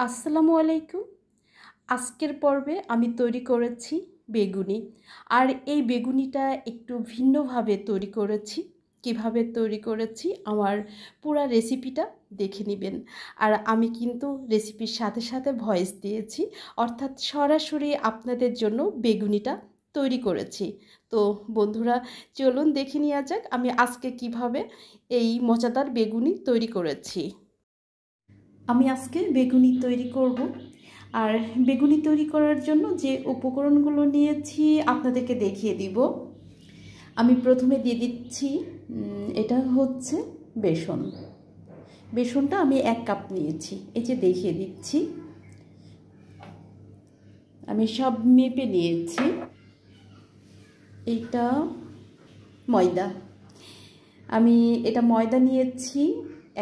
আসসালামু আলাইকুম। আজকের পর্বে আমি তৈরি করেছি বেগুনি। আর এই বেগুনিটা একটু ভিন্নভাবে তৈরি করেছি। কিভাবে তৈরি করেছি আমার পুরা রেসিপিটা দেখে নেবেন। আর আমি কিন্তু রেসিপির সাথে সাথে ভয়েস দিয়েছি, অর্থাৎ সরাসরি আপনাদের জন্য বেগুনিটা তৈরি করেছি। তো বন্ধুরা, চলুন দেখে নেওয়া যাক আমি আজকে কিভাবে এই মজাদার বেগুনি তৈরি করেছি। আমি আজকে বেগুনি তৈরি করব। আর বেগুনি তৈরি করার জন্য যে উপকরণগুলো নিয়েছি আপনাদেরকে দেখিয়ে দিব। আমি প্রথমে দিয়ে দিচ্ছি, এটা হচ্ছে বেসন। বেসনটা আমি 1 কাপ নিয়েছি, এই যে দেখিয়ে দিচ্ছি। আমি সব মেপে নিয়েছি। এটা ময়দা, আমি এটা ময়দা নিয়েছি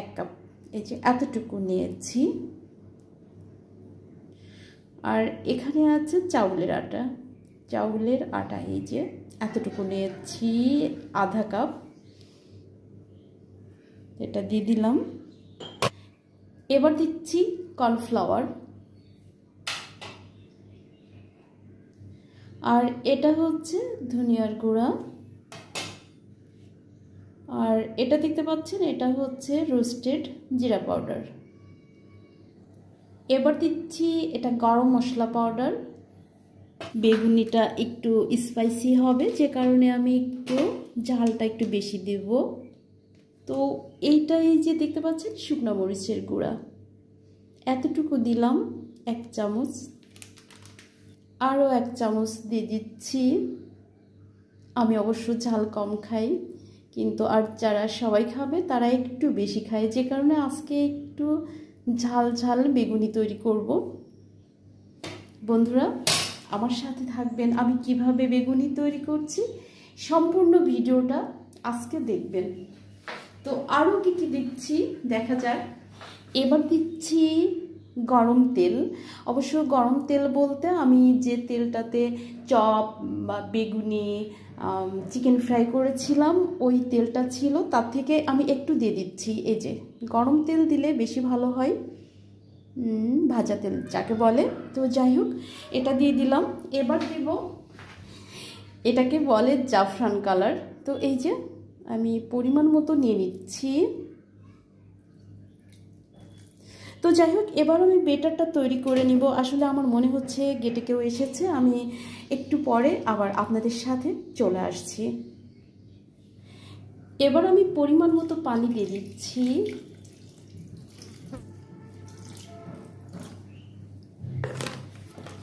1 কাপ, এই যে এতটুকু নিয়েছি। আর এখানে আছে চাউলের আটা, এই যে এতটুকু নিয়েছি, আধা কাপ, এটা দিয়ে দিলাম। এবার দিচ্ছি কর্নফ্লাওয়ার, আর এটা হচ্ছে ধনিয়ার গুঁড়া, আর এটা দেখতে পাচ্ছেন এটা হচ্ছে রোস্টেড জিরা পাউডার। এবার দিচ্ছি এটা গরম মশলা পাউডার। বেগুনিটা একটু স্পাইসি হবে, যে কারণে আমি একটু ঝালটা একটু বেশি দেব। তো এইটাই যে দেখতে পাচ্ছেন শুকনো মরিচের গুঁড়া, এতটুকু দিলাম 1 চামচ। আরও 1 চামচ দিয়ে দিচ্ছি। আমি অবশ্য ঝাল কম খাই, কিন্তু আর যারা সবাই খাবে তারা একটু বেশি খায়, যে কারণে আজকে একটু ঝাল ঝাল বেগুনি তৈরি করব। বন্ধুরা, আমার সাথে থাকবেন, আমি কিভাবে বেগুনি তৈরি করছি সম্পূর্ণ ভিডিওটা আজকে দেখবেন। তো আরও কি কি দিচ্ছি দেখা যাক। এবার দিচ্ছি গরম তেল। অবশ্য গরম তেল বলতে আমি যে তেলটাতে চপ বা বেগুনি চিকেন ফ্রাই করেছিলাম ওই তেলটা ছিল, তার থেকে আমি একটু দিয়ে দিচ্ছি। এই যে গরম তেল দিলে বেশি ভালো হয়, ভাজা তেল যাকে বলে। তো যাই হোক, এটা দিয়ে দিলাম। এবার দেব, এটাকে বলে জাফরান কালার। তো এই যে আমি পরিমাণ মতো নিয়ে নিচ্ছি। তো যাই হোক, এবার আমি বেটারটা তৈরি করে নিব। আসলে আমার মনে হচ্ছে গেটে কেউ এসেছে, আমি একটু পরে আবার আপনাদের সাথে চলে আসছি। এবার আমি পরিমাণ মতো পানি দিয়ে দিচ্ছি।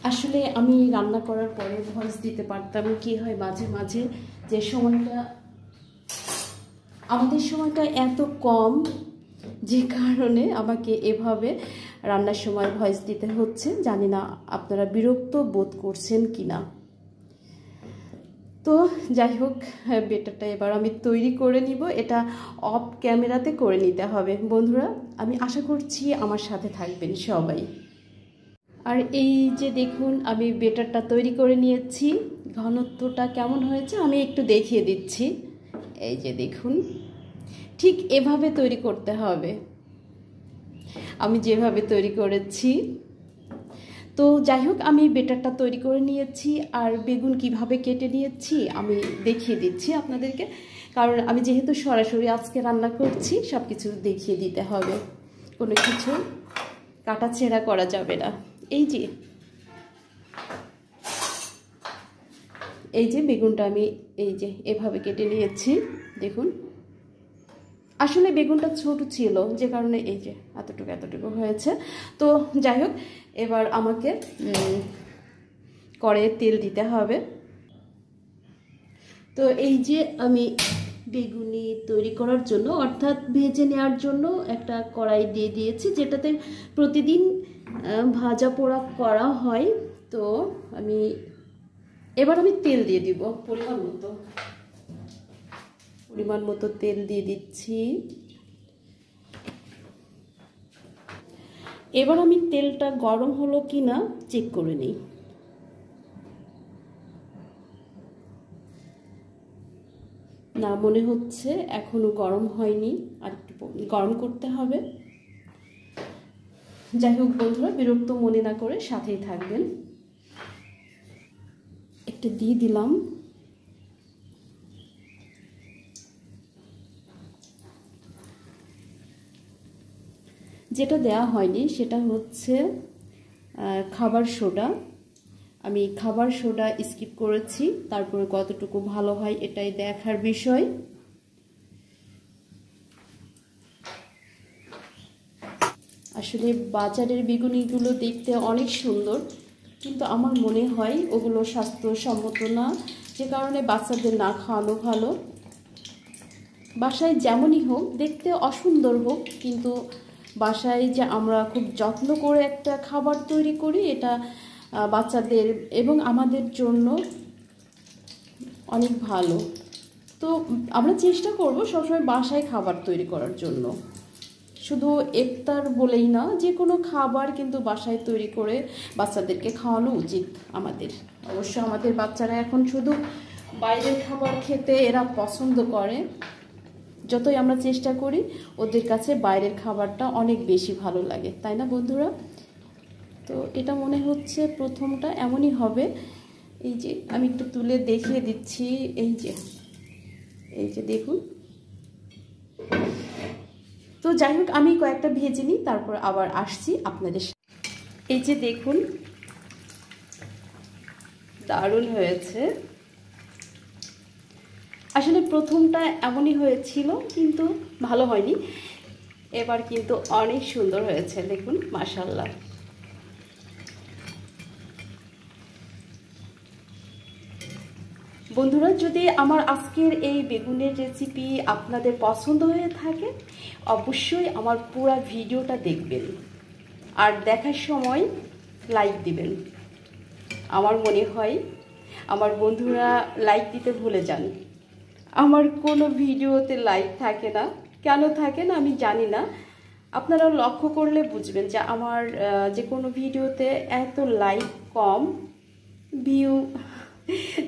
আসলে আমি রান্না করার পরে ভয়েস দিতে পারতাম, কি হয় মাঝে মাঝে যে সময়টা আমাদের সময়টা এত কম, যে কারণে আমাকে এভাবে রান্নার সময় ভয়েস দিতে হচ্ছে। জানি না আপনারা বিরক্ত বোধ করছেন কি না। তো যাই হোক, বেটারটা এবার আমি তৈরি করে নিব। এটা অফ ক্যামেরাতে করে নিতে হবে। বন্ধুরা, আমি আশা করছি আমার সাথে থাকবেন সবাই। আর এই যে দেখুন, আমি বেটারটা তৈরি করে নিয়েছি। ঘনত্বটা কেমন হয়েছে আমি একটু দেখিয়ে দিচ্ছি। এই যে দেখুন, ঠিক এভাবে তৈরি করতে হবে, আমি যেভাবে তৈরি করেছি। তো যাই হোক, আমি বেটারটা তৈরি করে নিয়েছি। আর বেগুন কিভাবে কেটে নিয়েছি আমি দেখিয়ে দিচ্ছি আপনাদেরকে, কারণ আমি যেহেতু সরাসরি আজকে রান্না করছি সব কিছু দেখিয়ে দিতে হবে, কোনো কিছু কাটাছেঁড়া করা যাবে না। এই যে বেগুনটা আমি এই যে এভাবে কেটে নিয়েছি। দেখুন, আসলে বেগুনটা ছোট ছিল, যে কারণে এই যে এতটুকু হয়েছে। তো যাই হোক, এবার আমাকে কড়াইয়ে তেল দিতে হবে। তো এই যে আমি বেগুনি তৈরি করার জন্য, অর্থাৎ ভেজে নেওয়ার জন্য একটা কড়াই দিয়ে দিয়েছি, যেটাতে প্রতিদিন ভাজা পোড়া করা হয়। তো এবার আমি তেল দিয়ে দিব পরিমাণ মতো তেল দিয়ে দিচ্ছি। এবার আমি তেলটা গরম হলো কি না চেক করে নিই। না, মনে হচ্ছে এখনো গরম হয়নি, আর একটু গরম করতে হবে। যাই হোক বন্ধুরা, বিরক্ত মনে না করে সাথেই থাকবেন। একটা দিয়ে দিলাম। যেটা দেয়া হয়নি সেটা হচ্ছে খাবার সোডা। আমি খাবার সোডা স্কিপ করেছি, তারপরে কতটুকু ভালো হয় এটাই দেখার বিষয়। আসলে বাজারের বেগুনিগুলো দেখতে অনেক সুন্দর, কিন্তু আমার মনে হয় ওগুলো স্বাস্থ্যসম্মত না, যে কারণে বাচ্চাদের না খাওয়ানো ভালো। বাসায় যেমনই হোক, দেখতে অসুন্দর হোক, কিন্তু বাসায় যে আমরা খুব যত্ন করে একটা খাবার তৈরি করি, এটা বাচ্চাদের এবং আমাদের জন্য অনেক ভালো। তো আমরা চেষ্টা করব সবসময় বাসায় খাবার তৈরি করার জন্য। শুধু ইফতার বলেই না, যে কোনো খাবার কিন্তু বাসায় তৈরি করে বাচ্চাদেরকে খাওয়ানো উচিত আমাদের। অবশ্য আমাদের বাচ্চারা এখন শুধু বাইরের খাবার খেতে এরা পছন্দ করে। যতই আমরা চেষ্টা করি, ওদের কাছে বাইরের খাবারটা অনেক বেশি ভালো লাগে, তাই না বন্ধুরা? তো এটা মনে হচ্ছে প্রথমটা এমনই হবে। এই যে আমি একটু তুলে দেখিয়ে দিচ্ছি, এই যে দেখুন। তো যাই হোক, আমি কয়েকটা ভেজে নিই, তারপর আবার আসছি আপনাদের সাথে। এই যে দেখুন, দারুণ হয়েছে। আসলে প্রথমটা এমনই হয়েছিল, কিন্তু ভালো হয়নি। এবার কিন্তু অনেক সুন্দর হয়েছে, দেখুন, মাশাআল্লাহ। বন্ধুরা, যদি আমার আজকের এই বেগুনের রেসিপি আপনাদের পছন্দ হয়ে থাকে, অবশ্যই আমার পুরো ভিডিওটা দেখবেন, আর দেখার সময় লাইক দিবেন। আমার মনে হয় আমার বন্ধুরা লাইক দিতে ভুলে যান। আমার কোনো ভিডিওতে লাইক থাকে না, কেন থাকে না আমি জানি না। আপনারা লক্ষ্য করলে বুঝবেন যে আমার যে কোনো ভিডিওতে এত লাইক কম, ভিউ।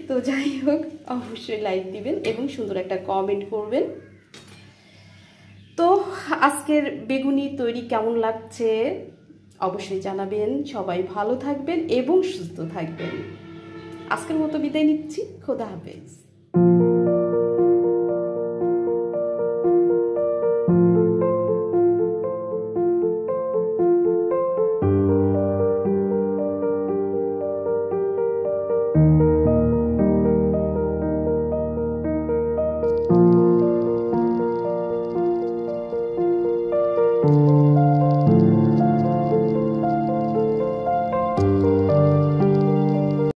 তো যাই হোক, অবশ্যই লাইক দিবেন এবং সুন্দর একটা কমেন্ট করবেন। তো আজকের বেগুনি তৈরি কেমন লাগছে অবশ্যই জানাবেন। সবাই ভালো থাকবেন এবং সুস্থ থাকবেন। আজকের মতো বিদায় নিচ্ছি, খোদা হাফেজ।